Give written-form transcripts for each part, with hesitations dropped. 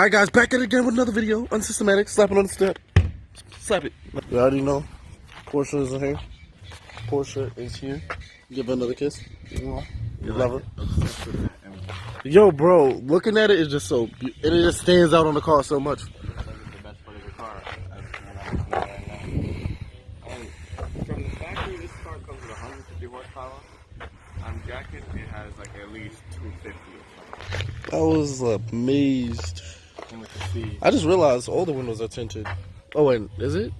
Alright guys, back at it again with another video. Unsystematic, slapping on the step. Slap it. You already know, Porsche is in here. Porsche is here. Give her another kiss. You love her. Yo bro, looking at it is just so beautiful. It just stands out on the car so much. The best part of the car. From the factory, this car comes with 150 horsepower. On jacket, it has like at least 250 or something. I was amazed. And with the seat. I just realized all the windows are tinted. Oh wait, is it?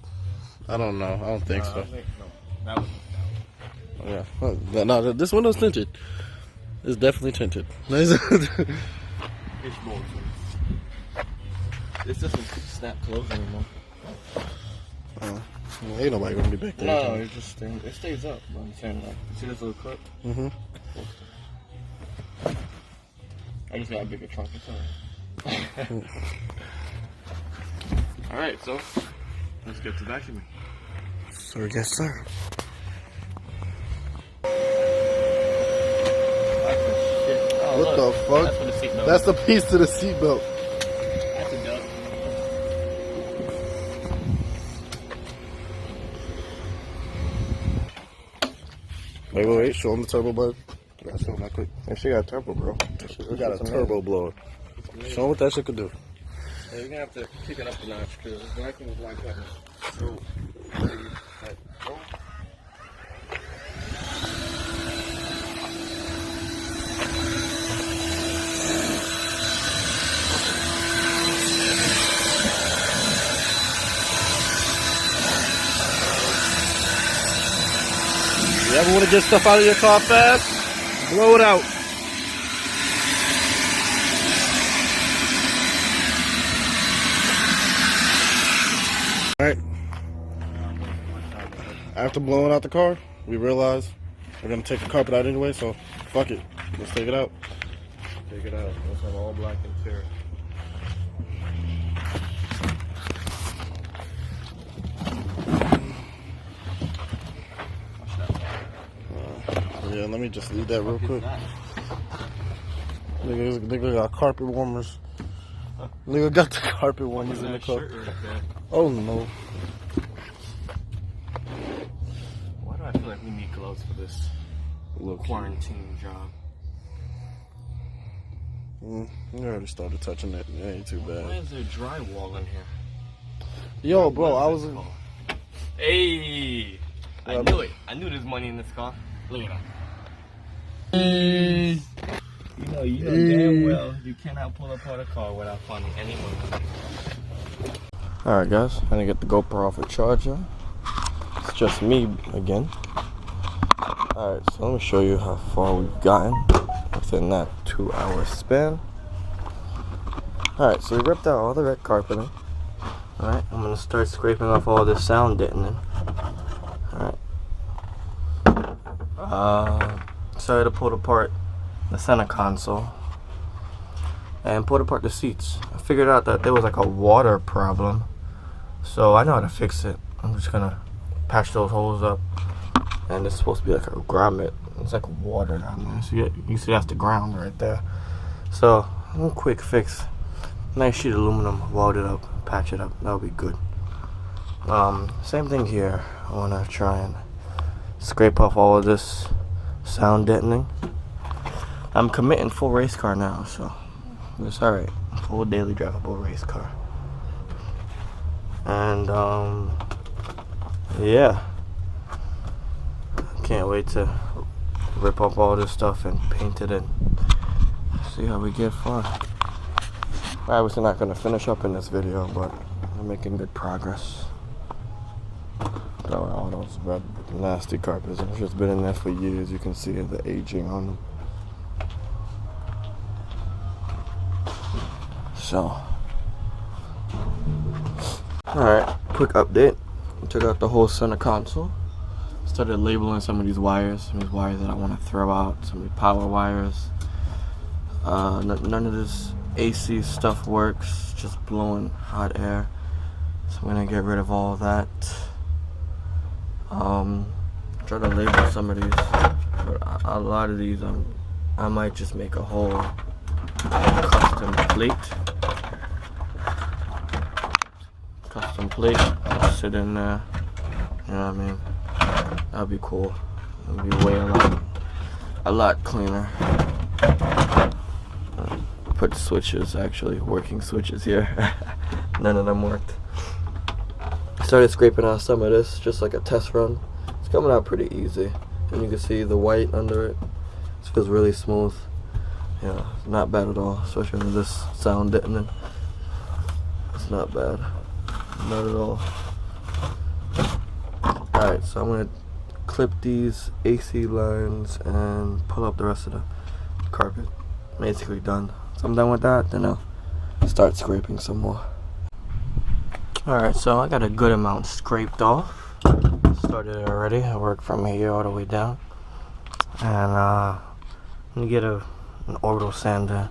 I don't know. I don't think so. That was Yeah. No, this window's tinted. It's definitely tinted. It's bolted. This doesn't snap closed anymore. Ain't nobody gonna be back there. No, it just stays. It stays up. I'm saying, like, you see this little clip? Mm-hmm. I just got a bigger trunk. It's alright. Alright, so let's get to vacuuming. Sir, yes, sir. Oh, what look, the fuck? That's for the seatbelt. That's the piece to the seatbelt. That's a dub. Wait. Show him the turbo, bud. I gotta show him that quick. That shit got a turbo, bro. We got a turbo blower. Show him what that shit could do. Yeah, you're gonna have to kick it up a notch because the vacuum is like that. So, You ever want to get stuff out of your car fast? Blow it out. Alright. After blowing out the car, we realized we're going to take the carpet out anyway, so fuck it. Let's take it out. take it out. Let's have all black interior. Yeah, let me just leave that real quick. Nigga got carpet warmers. Nigga got the carpet warmers in the car. Oh no. Why do I feel like we need gloves for this quarantine job? You already started touching it. It ain't too bad. Why is there drywall in here? Yo, bro, I was in... Hey! I knew it. I knew there's money in this car. Look at that. You know damn well you cannot pull apart a car without finding any money. Alright guys, I didn't get the GoPro off a charger. It's just me again. Alright, so let me show you how far we've gotten within that 2-hour span. Alright, so we ripped out all the red carpeting. Alright, I'm gonna start scraping off all this sound deadening. Alright. Started to pull apart the center console and pulled apart the seats. I figured out that there was like a water problem, so I know how to fix it. I'm just gonna patch those holes up, and it's supposed to be like a grommet. It's like water down there, so you see that's the ground right there. So a quick fix, nice sheet of aluminum, weld it up, patch it up. That'll be good. Same thing here. I want to try and scrape off all of this sound deadening. I'm committing full race car now, so it's alright. Full daily drivable race car. And yeah, can't wait to rip up all this stuff and paint it and see how we get far. I'm obviously not going to finish up in this video, but I'm making good progress. All those red nasty carpets have just been in there for years. You can see the aging on them. So, alright, quick update. Took out the whole center console. Started labeling some of these wires that I want to throw out, some of the power wires. None of this AC stuff works, just blowing hot air. So I'm gonna get rid of all that. Try to label some of these, but a lot of these I might just make a whole custom plate some plate, sit in there. You know what I mean? That'd be cool. It'd be way a lot cleaner. Put switches, actually, working switches here. None of them worked. Started scraping out some of this, just like a test run. It's coming out pretty easy. And you can see the white under it. It feels really smooth. Yeah, not bad at all, especially with this sound deadening. It's not bad. Not at all. Alright, so I'm going to clip these AC lines and pull up the rest of the carpet. Basically done. So I'm done with that, then I'll start scraping some more. Alright, so I got a good amount scraped off. Started it already. I worked from here all the way down. And I'm going to get an orbital sander,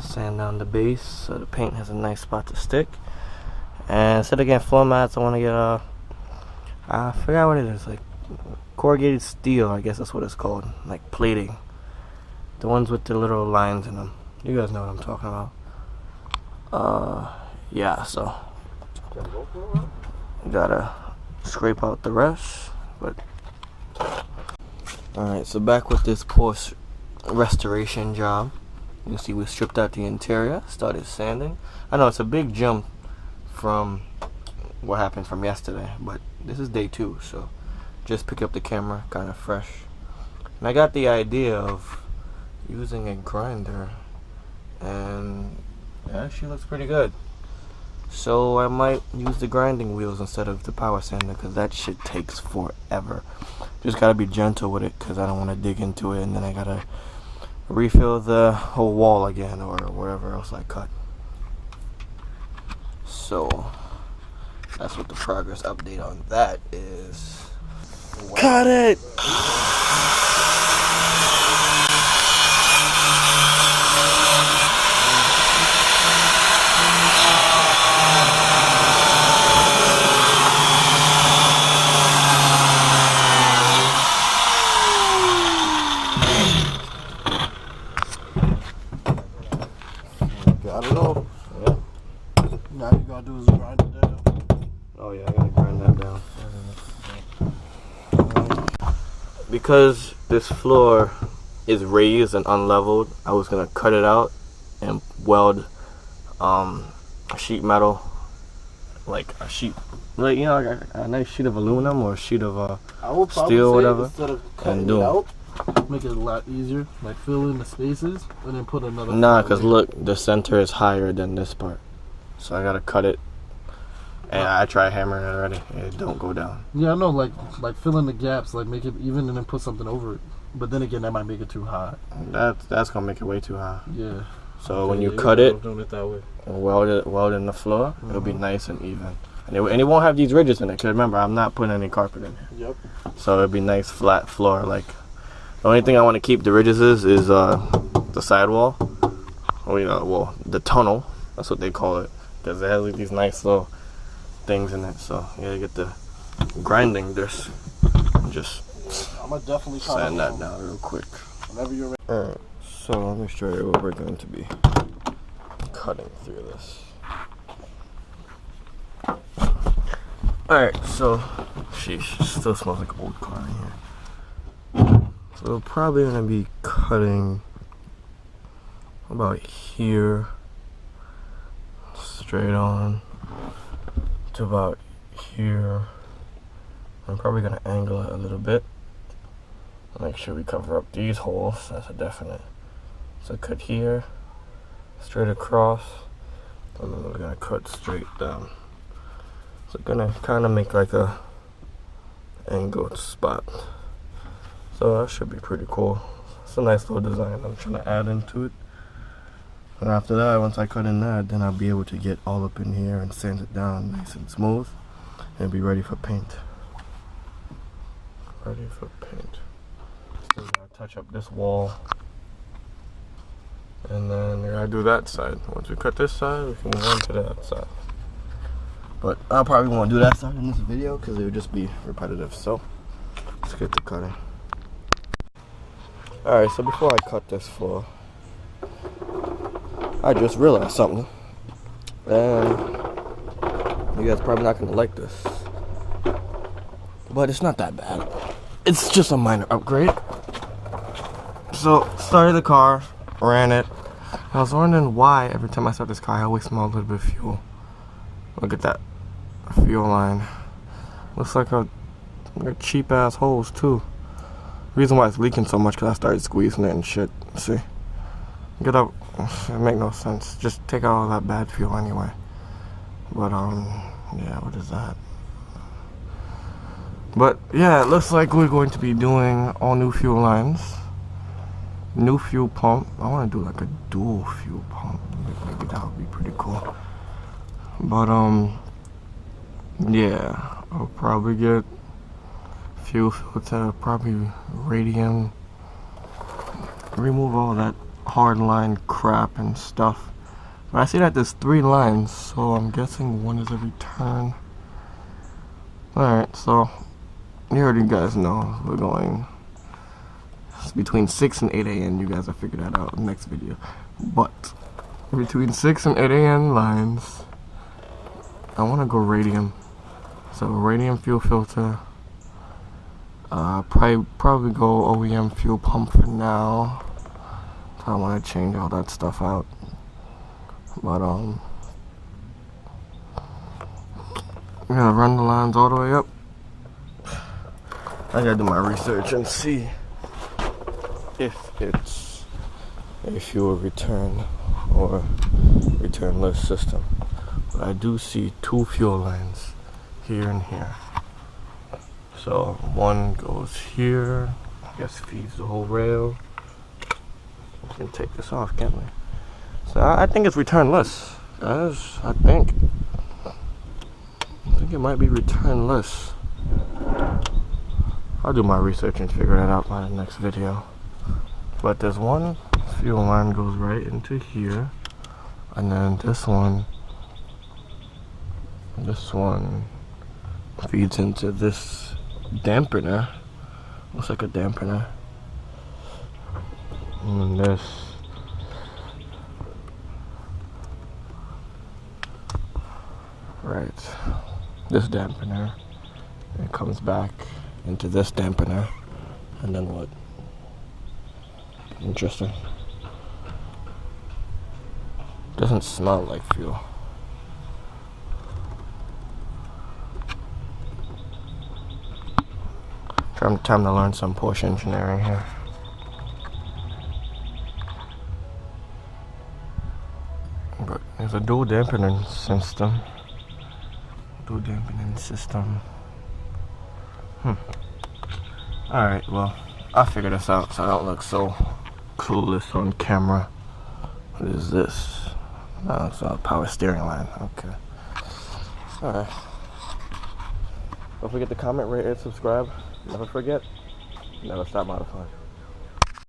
sand down the base so the paint has a nice spot to stick. And instead of getting floor mats, I want to get I forgot what it is, like corrugated steel, I guess that's what it's called, like plating. The ones with the little lines in them. You guys know what I'm talking about. Yeah, so gotta scrape out the rest, but alright, so back with this Porsche restoration job. You can see we stripped out the interior, started sanding. I know it's a big jump from what happened from yesterday, but this is day 2, so just pick up the camera kind of fresh. And I got the idea of using a grinder, and it actually looks pretty good. So I might use the grinding wheels instead of the power sander, because that shit takes forever. Just gotta be gentle with it, because I don't want to dig into it and then I gotta refill the whole wall again or whatever else I cut. So that's what the progress update on that is. Wow. Cut it! Got it all. Yeah. Now you gotta do is grind it down. Oh yeah, I gotta grind that down. Because this floor is raised and unleveled, I was gonna cut it out and weld sheet metal, like a sheet, like, you know, like a nice sheet of aluminum or a sheet of I would probably steel, say whatever, instead of cutting and do it it. out, make it a lot easier. Like fill in the spaces and then put another. Nah, cause look, the center is higher than this part, so I gotta cut it. And I tried hammering it already. It don't go down. Yeah, I know. Like fill in the gaps, like make it even, and then put something over it. But then again, that might make it too high. That's gonna make it way too high. Yeah. So when you yeah, cut it doing it that way, and weld in the floor, it'll be nice and even. And it won't have these ridges in it. Cause remember, I'm not putting any carpet in here. Yep. So it'll be nice flat floor. Like the only thing I want to keep the ridges is the sidewall. Or, you know, well, the tunnel. That's what they call it. Cause it has like these nice little things in it. So you gotta get the grinding this. And just I'm gonna definitely sand that down real quick. Whenever you're ready. Alright, so let me show you what we're going to be cutting through this. Alright, so sheesh, it still smells like old car in here. So we're probably gonna be cutting about here, straight on to about here. I'm probably gonna angle it a little bit. Make sure we cover up these holes. That's a definite. So cut here, straight across, and then we're gonna cut straight down. So gonna kind of make like a angled spot. So that should be pretty cool. It's a nice little design I'm trying to add into it. And after that, once I cut in that, then I'll be able to get all up in here and sand it down nice and smooth and be ready for paint. Ready for paint. Still gotta touch up this wall. And then we gotta do that side. Once we cut this side, we can move on to that side. But I probably won't do that side in this video because it would just be repetitive. So let's get to cutting. Alright, so before I cut this floor, I just realized something. And You guys probably not gonna like this, but it's not that bad. It's just a minor upgrade. So, started the car, ran it. I was wondering why every time I start this car, I always smell a little bit of fuel. Look at that fuel line. Looks like a cheap ass hose too. Reason why it's leaking so much because I started squeezing it and shit. See, get up. It make no sense. Just take out all that bad fuel anyway. But yeah, what is that? But yeah, it looks like we're going to be doing all new fuel lines, new fuel pump. I want to do like a dual fuel pump. Maybe that would be pretty cool. But yeah, I'll probably get fuel filter, probably radium, remove all that hard line crap and stuff. But I see that there's 3 lines, so I'm guessing one is a return. Alright, so you already guys know we're going, it's between 6 and 8 a.m. You guys will figure that out in the next video. But between 6 and 8 a.m. lines, I want to go radium. So radium fuel filter. Probably go OEM fuel pump for now. So I want to change all that stuff out. But I'm gonna run the lines all the way up. I gotta do my research and see if it's a fuel return or returnless system. But I do see 2 fuel lines here and here. So one goes here, I guess feeds the whole rail. We can take this off, can't we? So I think it's returnless, guys. I think it might be returnless. I'll do my research and figure that out by the next video. But there's one fuel line goes right into here, and then this one feeds into this dampener. Looks like a dampener. And this this dampener, it comes back into this dampener, and then what? Interesting. Doesn't smell like fuel. Time to learn some Porsche engineering here. But there's a dual dampening system. Alright, well, I'll figure this out so I don't look so clueless on camera. What is this? Oh, it's a power steering line. Okay. Alright. Don't forget to comment, rate, and subscribe. Never forget, never stop modifying.